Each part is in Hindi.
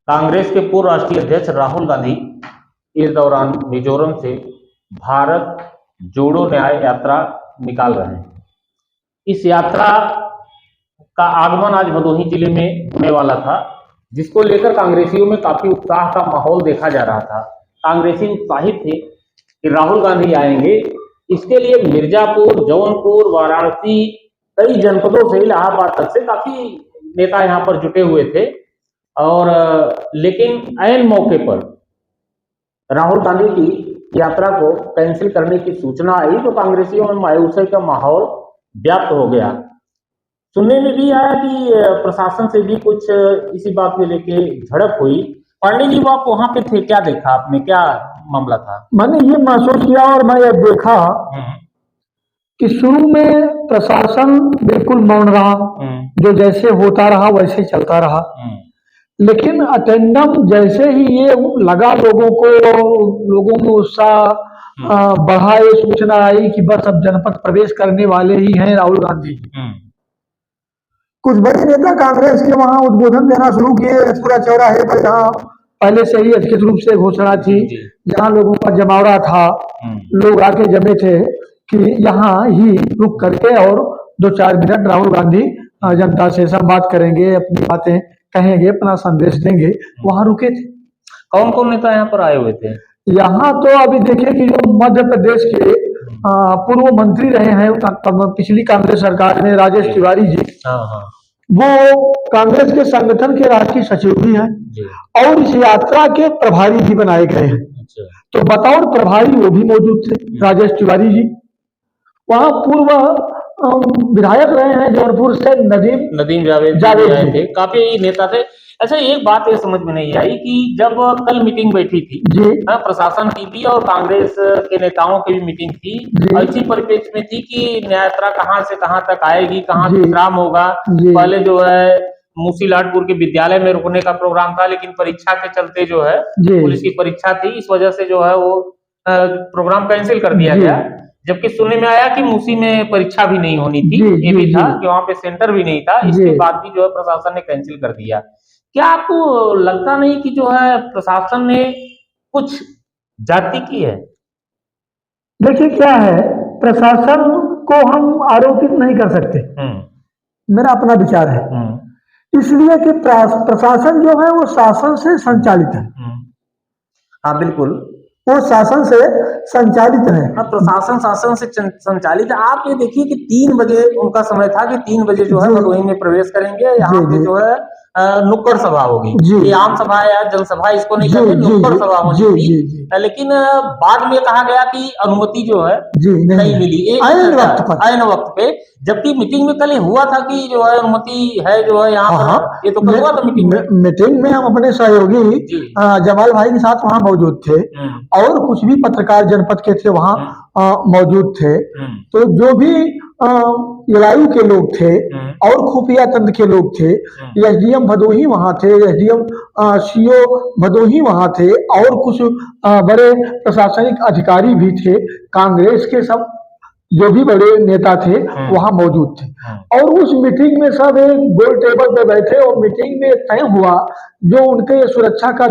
कांग्रेस के पूर्व राष्ट्रीय अध्यक्ष राहुल गांधी इस दौरान मिजोरम से भारत जोड़ो न्याय यात्रा निकाल रहे हैं। इस यात्रा का आगमन आज भदोही जिले में होने वाला था, जिसको लेकर कांग्रेसियों में काफी उत्साह का माहौल देखा जा रहा था। कांग्रेसी उत्साहित थे कि राहुल गांधी आएंगे। इसके लिए मिर्जापुर, जौनपुर, वाराणसी, कई जनपदों से इलाहाबाद तक से काफी नेता यहाँ पर जुटे हुए थे। और लेकिन ऐन मौके पर राहुल गांधी की यात्रा को कैंसिल करने की सूचना आई तो कांग्रेसियों में मायूसी का माहौल व्याप्त हो गया। सुनने में भी आया कि प्रशासन से भी कुछ इसी बात को लेके झड़प हुई। पांडे जी, वो आप वहां पे थे, क्या देखा आपने, क्या मामला था? मैंने ये महसूस किया और मैं ये देखा कि शुरू में प्रशासन बिल्कुल मौन रहा, जो जैसे होता रहा वैसे चलता रहा। लेकिन अटेंडम जैसे ही ये लगा लोगों में उत्साह बढ़ा, ये सूचना आई कि बस अब जनपद प्रवेश करने वाले ही हैं राहुल गांधी। कुछ बड़े नेता कांग्रेस के वहां उद्बोधन देना शुरू किए पूरा चौराहे पर, जहाँ पहले से ही अधिकृत रूप से घोषणा थी, जहाँ लोगों का जमावड़ा था, लोग आके जमे थे कि यहाँ ही रुक करके और 2-4 मिनट राहुल गांधी जनता से संवाद करेंगे, अपनी बातें कहेंगे, अपना संदेश देंगे। वहां रुके थे। कौन कौन नेता यहाँ पर आए हुए थे? यहाँ तो अभी देखिए कि जो मध्य प्रदेश के पूर्व मंत्री रहे हैं पिछली कांग्रेस सरकार में, राजेश तिवारी जी, वो कांग्रेस के संगठन के राष्ट्रीय सचिव भी हैं और इस यात्रा के प्रभारी भी बनाए गए हैं। तो बतौर प्रभारी वो भी मौजूद थे, राजेश तिवारी जी। वहाँ पूर्व विधायक रहे हैं जौनपुर से नदीम जावेद थे, काफी नेता थे। अच्छा, एक बात ये समझ में नहीं आई कि जब कल मीटिंग बैठी थी प्रशासन की भी और कांग्रेस के नेताओं की भी मीटिंग थी, इसी परिप्रेक्ष्य में थी कि न्याय यात्रा कहाँ से कहाँ तक आएगी, कहाँ विश्राम होगा। पहले जो है मूसीलाटपुर के विद्यालय में रुकने का प्रोग्राम था, लेकिन परीक्षा के चलते जो है पुलिस की परीक्षा थी, इस वजह से जो है वो प्रोग्राम कैंसिल कर दिया गया। जबकि सुनने में आया कि मूसी में परीक्षा भी नहीं होनी थी, ये भी था कि वहां पे सेंटर भी नहीं था। इसके बाद भी जो है प्रशासन ने कैंसिल कर दिया। क्या आपको लगता नहीं कि जो है प्रशासन ने कुछ जाति की है? देखिए क्या है, प्रशासन को हम आरोपित नहीं कर सकते, मेरा अपना विचार है। इसलिए कि प्रशासन जो है वो शासन से संचालित है। हाँ बिल्कुल, वो शासन से संचालित है। प्रशासन शासन से संचालित है। आप ये देखिए कि 3 बजे उनका समय था कि 3 बजे जो है भदोही में प्रवेश करेंगे। यहाँ पे जो है नुक्कड़ सभा होगी, ये आम सभा या जनसभा इसको नहीं कहते, नुक्कड़ सभा होनी थी। लेकिन बाद में कहा गया कि अनुमति जो है नहीं मिली आयन वक्त पे, जबकि मीटिंग में कल हुआ था कि जो है अनुमति है जो है यहाँ पर। ये तो कल हुआ था मीटिंग में हम अपने सहयोगी जमाल भाई के साथ वहाँ मौजूद थे और कुछ भी पत्रकार जनपद के थे वहाँ मौजूद थे। तो जो भी जलायु के लोग थे और खुफिया तंत्र के लोग थे, एसडीएम भदोही वहां थे, एसडीएम सीओ भदोही वहां थे और कुछ बड़े प्रशासनिक अधिकारी भी थे। कांग्रेस के सब जो भी बड़े नेता थे वहां मौजूद थे और उस मीटिंग में सब एक गोल टेबल पे बैठे और मीटिंग में तय हुआ जो उनके सुरक्षा का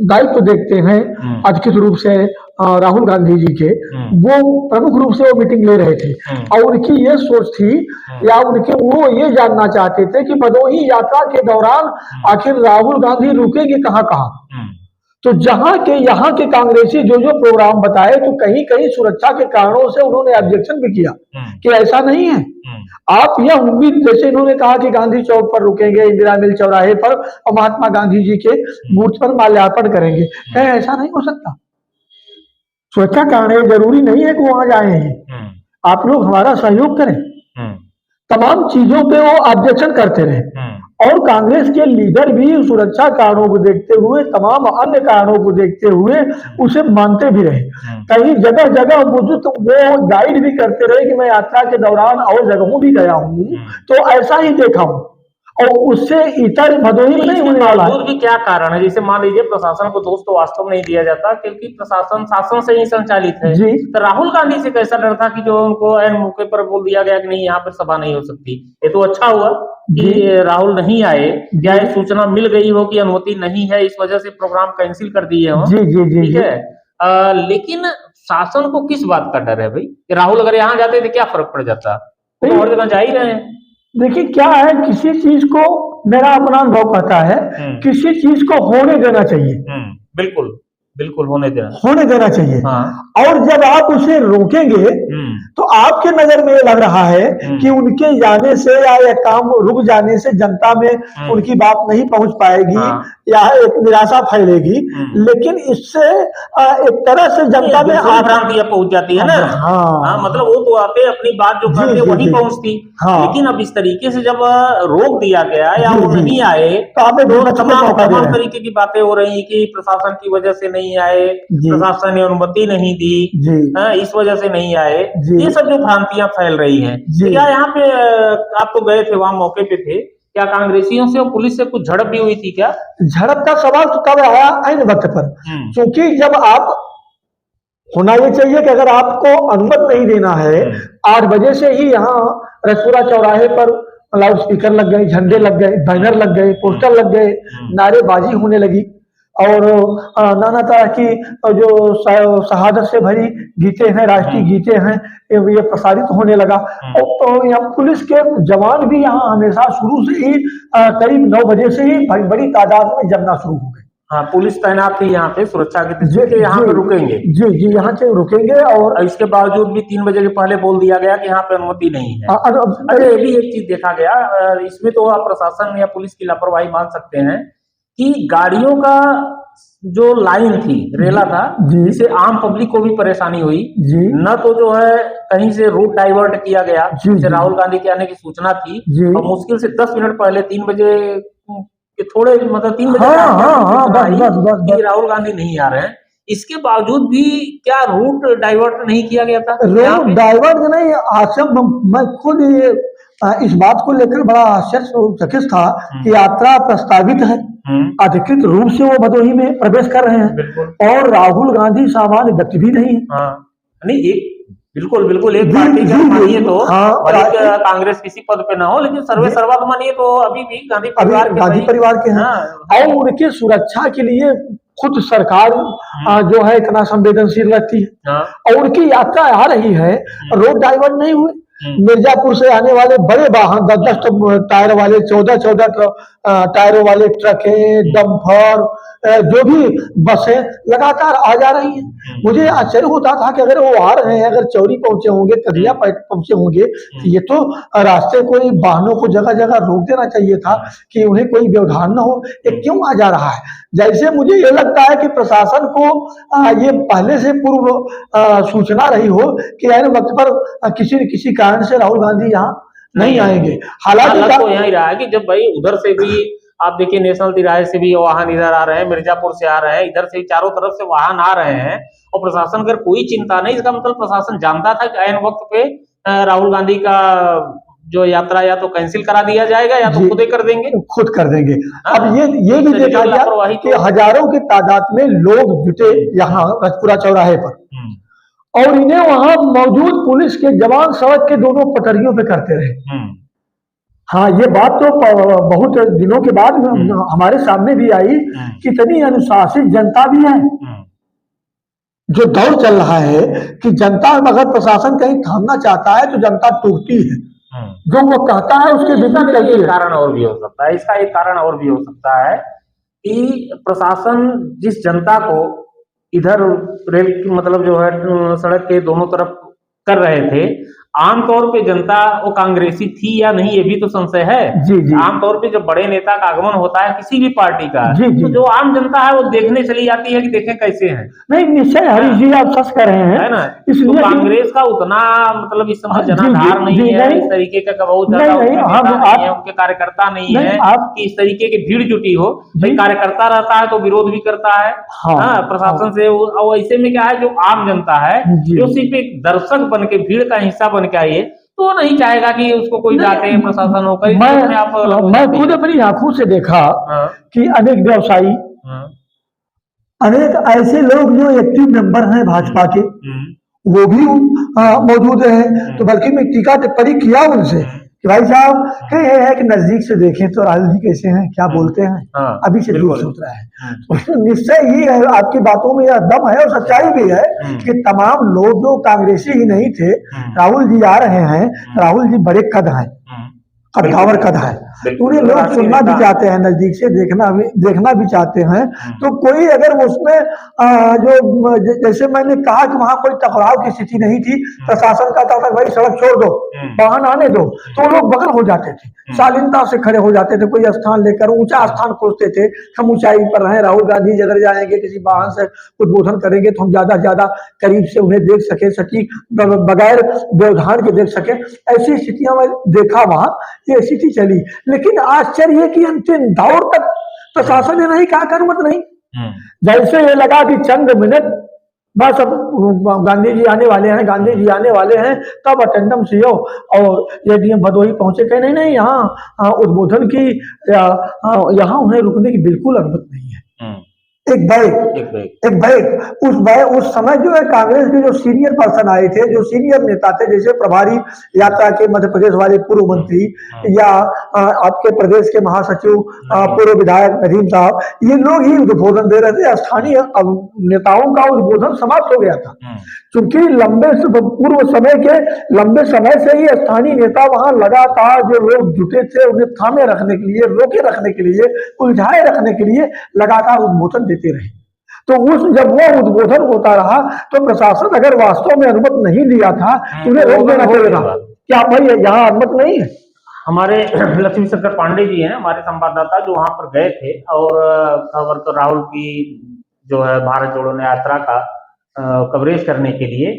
दायित्व देखते हैं अधिकृत रूप से राहुल गांधी जी के, वो प्रमुख रूप से वो मीटिंग ले रहे थे और उनकी ये सोच थी या वो ये जानना चाहते थे कि भदोही यात्रा के दौरान आखिर राहुल गांधी रुकेंगे कहाँ कहाँ। तो जहां के यहाँ के कांग्रेसी जो प्रोग्राम बताए तो कहीं कहीं सुरक्षा के कारणों से उन्होंने ऑब्जेक्शन भी किया कि ऐसा नहीं है। आप यह उम्मीद, जैसे इन्होंने कहा कि गांधी चौक पर रुकेंगे, इंदिरा मिल चौराहे पर और महात्मा गांधी जी के मूर्ति पर माल्यार्पण करेंगे, ऐसा नहीं हो सकता। सुरक्षा कारण जरूरी नहीं है कि वहां जाए हैं, आप लोग हमारा सहयोग करें। तमाम चीजों पे वो ऑब्जेक्शन करते रहे और कांग्रेस के लीडर भी सुरक्षा कारणों को देखते हुए, तमाम अन्य कारणों को देखते हुए उसे मानते भी रहे। कहीं जगह जगह वो गाइड भी करते रहे कि मैं यात्रा के दौरान और जगहों भी गया हूं तो ऐसा ही देखा हूं। और उससे इतर भदोही में नहीं होने वाला है। बावजूद भी क्या कारण है, जैसे मान लीजिए प्रशासन को दोष तो वास्तव में नहीं दिया जाता क्योंकि प्रशासन शासन से ही संचालित है। जी। तो राहुल गांधी से कैसा डर था कि जो उनको ऐन मौके पर बोल दिया गया कि नहीं यहाँ पर सभा नहीं हो सकती। ये तो अच्छा हुआ कि राहुल नहीं आए, या ये सूचना मिल गई हो कि अनुमति नहीं है, इस वजह से प्रोग्राम कैंसिल कर दिए हो। जी जी जी ठीक है, लेकिन शासन को किस बात का डर है भाई? कि राहुल अगर यहाँ जाते तो क्या फर्क पड़ जाता, तो और जगह जा ही रहे हैं। देखिए क्या है, किसी चीज को, मेरा अपना अनुभव कहता है, किसी चीज को होने देना चाहिए। बिल्कुल बिल्कुल होने देना चाहिए। हाँ। और जब आप उसे रोकेंगे तो आपके नजर में ये लग रहा है कि उनके जाने से या यह काम रुक जाने से जनता में उनकी बात नहीं पहुंच पाएगी। हाँ। या एक निराशा फैलेगी। लेकिन इससे एक तरह से जनता में भ्रांतियां पहुंच जाती है ना। हाँ, मतलब वो तो आते अपनी बात जो करते वहीं पहुंचती। लेकिन अब इस तरीके से जब रोक दिया गया या वो नहीं आए तो आपने तमाम तरीके की बातें हो रही कि प्रशासन की वजह से नहीं आए, प्रशासन ने अनुमति नहीं दी, इस वजह से नहीं आए, ये सब जो भ्रांतियां फैल रही हैं। क्या यहाँ पे आप तो गए थे, वहां मौके पे थे, क्या कांग्रेसियों से और पुलिस से कुछ झड़प भी हुई थी क्या? झड़प का सवाल तो तब आया ऐन वक्त पर, क्योंकि जब आप, होना ये चाहिए कि अगर आपको अनुमति नहीं देना है, 8 बजे से ही यहाँ रसपुरा चौराहे पर लाउड स्पीकर लग गए, झंडे लग गए, बैनर लग गए, पोस्टर लग गए, नारेबाजी होने लगी और नाना तरह की जो शहादत से भरी गीतें हैं, राष्ट्रीय गीतें हैं, ये प्रसारित होने लगा। तो यहाँ पुलिस के जवान भी यहाँ हमेशा शुरू से ही करीब 9 बजे से ही बड़ी तादाद में जमना शुरू हो गए। हाँ, पुलिस तैनात थी यहाँ पे सुरक्षा के दृष्टि से, यहाँ पे रुकेंगे। जी, यहाँ से रुकेंगे। और इसके बावजूद भी 3 बजे के पहले बोल दिया गया कि यहाँ पे अनुमति नहीं है। अच्छा, ये भी एक चीज देखा गया, इसमें तो आप प्रशासन या पुलिस की लापरवाही मान सकते हैं कि गाड़ियों का जो लाइन थी, रेला था, जिससे आम पब्लिक को भी परेशानी हुई। न तो जो है कहीं से रूट डाइवर्ट किया गया, जैसे राहुल गांधी के आने की सूचना थी और मुश्किल से 10 मिनट पहले 3 बजे के थोड़े, मतलब 3 बजे राहुल गांधी नहीं आ रहे हैं, इसके बावजूद भी क्या रूट डाइवर्ट नहीं किया गया था? रूट डाइवर्ट नहीं, आशम मैं खुद ये इस बात को लेकर बड़ा आश्चर्यचकित था कि यात्रा प्रस्तावित है, अधिकृत रूप से वो भदोही में प्रवेश कर रहे हैं और राहुल गांधी सामान्य व्यक्ति भी नहीं है। नहीं, एक बिल्कुल एक पार्टी का मानिए तो कांग्रेस किसी पद पे ना हो, लेकिन सर्वे सर्वा को मानिए तो अभी भी गांधी परिवार के हैं। और उनकी सुरक्षा के लिए खुद सरकार जो है इतना संवेदनशील रहती है और उनकी यात्रा आ रही है, रोड डाइवर्ट नहीं हुए। मिर्जापुर से आने वाले बड़े वाहन 10-10 टायर वाले, 14-14 टायरों वाले ट्रक है, डंपर, जो भी बसें लगातार आ जा रही हैं। मुझे आश्चर्य होता था कि अगर वो आ रहे हैं, अगर चौरी पहुंचे होंगे, कदिया पहुंचे होंगे, तो ये तो रास्ते कोई वाहनों को जगह जगह रोक देना चाहिए था कि उन्हें कोई व्यवधान न हो। ये क्यों आ जा रहा है? जैसे मुझे ये लगता है कि प्रशासन को ये पहले से पूर्व सूचना रही हो कि ऐन वक्त पर किसी न किसी कारण से राहुल गांधी यहाँ नहीं आएंगे। हालांकि तो यही रहा है कि जब भाई उधर से भी आप देखिए, नेशनल तिराहे से भी वाहन इधर आ रहे हैं, मिर्जापुर से आ रहे हैं, इधर से चारों तरफ से वाहन आ रहे हैं और प्रशासन अगर कोई चिंता नहीं, इसका मतलब प्रशासन जानता था कि ऐन वक्त पे राहुल गांधी का जो यात्रा या तो कैंसिल करा दिया जाएगा या तो खुद कर देंगे। अब ये भी देखा गया कि हजारों की तादाद में लोग जुटे यहाँ रसपुरा चौराहे पर और इन्हें वहां मौजूद पुलिस के जवान सड़क के दोनों पटरियों पे करते रहे। हाँ, ये बात तो बहुत दिनों के बाद हमारे सामने भी आई कि इतनी अनुशासित जनता भी है। जो दौर चल रहा है कि जनता अगर प्रशासन कहीं थामना चाहता है तो जनता टूटती है, जो वो कहता है उसके विपरीत। कारण और भी हो सकता है, इसका एक कारण और भी हो सकता है कि प्रशासन जिस जनता को इधर रेल मतलब जो है सड़क के दोनों तरफ कर रहे थे, आमतौर पे जनता वो कांग्रेसी थी या नहीं ये भी तो संशय है। आमतौर पे जब बड़े नेता का आगमन होता है किसी भी पार्टी का, तो जो आम जनता है वो देखने चली जाती है कि देखें कैसे हैं। नहीं, निश्चय हरीश जी आप सच कर रहे हैं, है ना? इसलिए तो कांग्रेस का उतना मतलब इस समय जनाधार नहीं है, इस तरीके का बहुत ज्यादा उनके कार्यकर्ता नहीं है कि इस तरीके की भीड़ जुटी हो। भाई कार्यकर्ता रहता है तो विरोध भी करता है प्रशासन से। और ऐसे में क्या है, जो आम जनता है जो सिर्फ एक दर्शक बन के, भीड़ का हिस्सा बन के आई है, तो वो नहीं चाहेगा कि उसको कोई डांटे, प्रशासन हो। कई मैं खुद अपनी आंखों से देखा हाँ, कि अनेक व्यवसायी, हाँ, अनेक ऐसे लोग जो एक्टिव मेंबर हैं भाजपा के, वो भी मौजूद हैं। तो बल्कि मैं टीका टिप्पणी किया उनसे कि भाई साहब, कहीं ये है कि नजदीक से देखें तो राहुल जी कैसे हैं, क्या बोलते हैं, हाँ, अभी से दूर बिल्कुल। से उतरा है। तो निश्चय ही है, आपकी बातों में यह दम है और सच्चाई भी है कि तमाम लोग जो कांग्रेसी ही नहीं थे, राहुल जी आ रहे हैं। राहुल जी बड़े कद हैं, कद्दावर कद है, तो उन्हें लोग सुनना भी चाहते हैं, नजदीक से देखना भी चाहते हैं। तो कोई अगर उसमें जैसे मैंने कहा कि वहां कोई टकराव की स्थिति नहीं थी, प्रशासन कहता था भाई सड़क छोड़ दो, वाहन आने दो, तो लोग बगल हो जाते थे, शालीनता से खड़े हो जाते थे। कोई स्थान लेकर ऊंचा स्थान खोजते थे, हम ऊंचाई पर रहे, राहुल गांधी अगर जाएंगे किसी वाहन से उद्बोधन करेंगे तो हम ज्यादा से ज्यादा करीब से उन्हें देख सके, सटीक बगैर व्यवधान के देख सके। ऐसी स्थितियां मैं देखा वहां, ये स्थिति चली। लेकिन आश्चर्य कि अंतिम दौर तक प्रशासन ने नहीं कहा, अनुमत नहीं। जैसे ये लगा कि चंद मिनट बस अब गांधी जी आने वाले हैं, गांधी जी आने वाले हैं, तब अटेंडम सीओ और एडीएम भदोही पहुंचे, कहे नहीं नहीं, यहाँ उद्बोधन की यहाँ उन्हें रुकने की बिल्कुल अनुमति नहीं है। एक बैग उस समय जो है कांग्रेस के जो सीनियर पर्सन आए थे, जो सीनियर नेता थे, जैसे प्रभारी यात्रा के मध्य प्रदेश वाले पूर्व मंत्री या आपके प्रदेश के महासचिव पूर्व विधायक नदीम साहब, ये लोग ही उद्बोधन दे रहे थे। स्थानीय नेताओं का उद्बोधन समाप्त हो गया था, क्योंकि पूर्व लंबे समय से ही स्थानीय नेता वहां लगातार जो लोग जुटे थे, उन्हें थामे रखने के लिए, रोके रखने के लिए, उलझाए रखने के लिए लगातार उद्बोधन देते रहे। तो जब वो उद्बोधन होता रहा तो प्रशासन अगर वास्तव में अनुमति नहीं दिया था, उन्हें रोक देना चाहिए था। क्या भाई यहाँ अनुमति नहीं है? हमारे लक्ष्मी शंकर पांडे जी हैं, हमारे संवाददाता, जो वहां पर गए थे और खबर तो राहुल की जो है भारत जोड़ो यात्रा का कवरेज करने के लिए,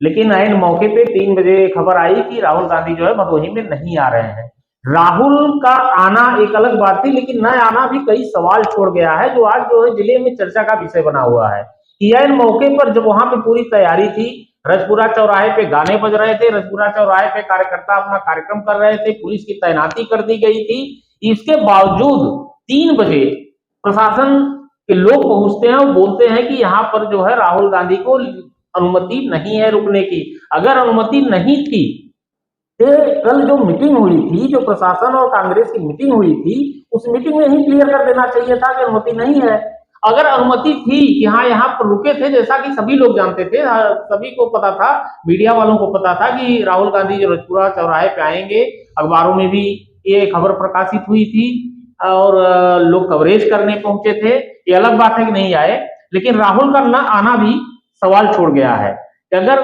लेकिन ऐन मौके पे 3 बजे खबर आई कि राहुल गांधी जो है भदोही में नहीं आ रहे हैं। राहुल का आना एक अलग बात थी, लेकिन न आना भी कई सवाल छोड़ गया है, जो आज जो है जिले में चर्चा का विषय बना हुआ है। ऐन मौके पर जब वहां पे पूरी तैयारी थी, रजपुरा चौराहे पे गाने बज रहे थे, रजपुरा चौराहे पे कार्यकर्ता अपना कार्यक्रम कर रहे थे, पुलिस की तैनाती कर दी गई थी, इसके बावजूद 3 बजे प्रशासन के लोग पहुंचते हैं और बोलते हैं कि यहाँ पर जो है राहुल गांधी को अनुमति नहीं है रुकने की। अगर अनुमति नहीं थी, कल जो मीटिंग हुई थी, जो प्रशासन और कांग्रेस की मीटिंग हुई थी, उस मीटिंग में ही क्लियर कर देना चाहिए था कि अनुमति नहीं है। अगर अनुमति थी कि हाँ यहाँ पर रुके थे, जैसा कि सभी लोग जानते थे, सभी को पता था, मीडिया वालों को पता था कि राहुल गांधी जो रजपुरा चौराहे पे आएंगे, अखबारों में भी ये खबर प्रकाशित हुई थी और लोग कवरेज करने पहुंचे थे। ये अलग बात है कि नहीं आए, लेकिन राहुल का न आना भी सवाल छोड़ गया है कि अगर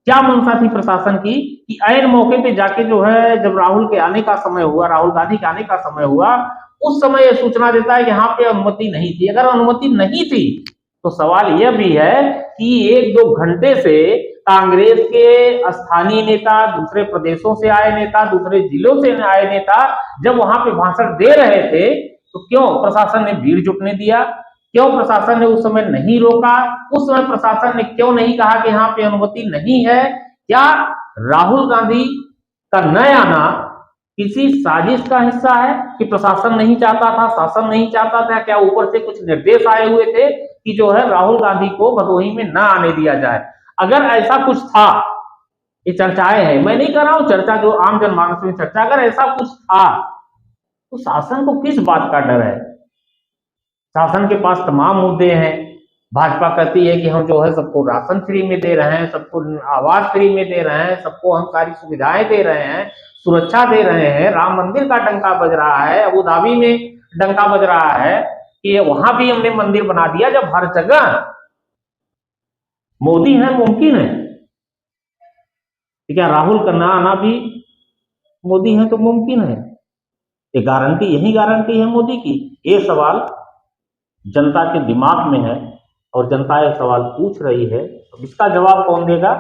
क्या मंशा थी प्रशासन की कि ऐन मौके पे जाके जो है, जब राहुल के आने का समय हुआ, राहुल गांधी के आने का समय हुआ, उस समय यह सूचना देता है कि यहाँ पे अनुमति नहीं थी। अगर अनुमति नहीं थी तो सवाल यह भी है कि 1-2 घंटे से कांग्रेस के स्थानीय नेता, दूसरे प्रदेशों से आए नेता, दूसरे जिलों से आए नेता जब वहां पे भाषण दे रहे थे, तो क्यों प्रशासन ने भीड़ जुटने दिया? क्यों प्रशासन ने उस समय नहीं रोका? उस समय प्रशासन ने क्यों नहीं कहा कि यहाँ पे अनुमति नहीं है? क्या राहुल गांधी का न आना किसी साजिश का हिस्सा है कि प्रशासन नहीं चाहता था, शासन नहीं चाहता था? क्या ऊपर से कुछ निर्देश आए हुए थे कि जो है राहुल गांधी को भदोही में न आने दिया जाए? अगर ऐसा कुछ था, ये चर्चाएं हैं, मैं नहीं कर रहा हूं चर्चा जो आम जनमानस में चर्चा, अगर ऐसा कुछ था तो शासन को किस बात का डर है? शासन के पास तमाम मुद्दे हैं। भाजपा कहती है कि हम जो है सबको राशन फ्री में दे रहे हैं, सबको आवास फ्री में दे रहे हैं, सबको हम सारी सुविधाएं दे रहे हैं, सुरक्षा दे रहे हैं, राम मंदिर का डंका बज रहा है, अबू धाबी में डंका बज रहा है कि वहां भी हमने मंदिर बना दिया। जब हर जगह मोदी है, मुमकिन है क्या राहुल का ना आना भी मोदी है तो मुमकिन है? ये गारंटी, यही गारंटी है मोदी की? ये सवाल जनता के दिमाग में है और जनता ये सवाल पूछ रही है। तो इसका जवाब कौन देगा?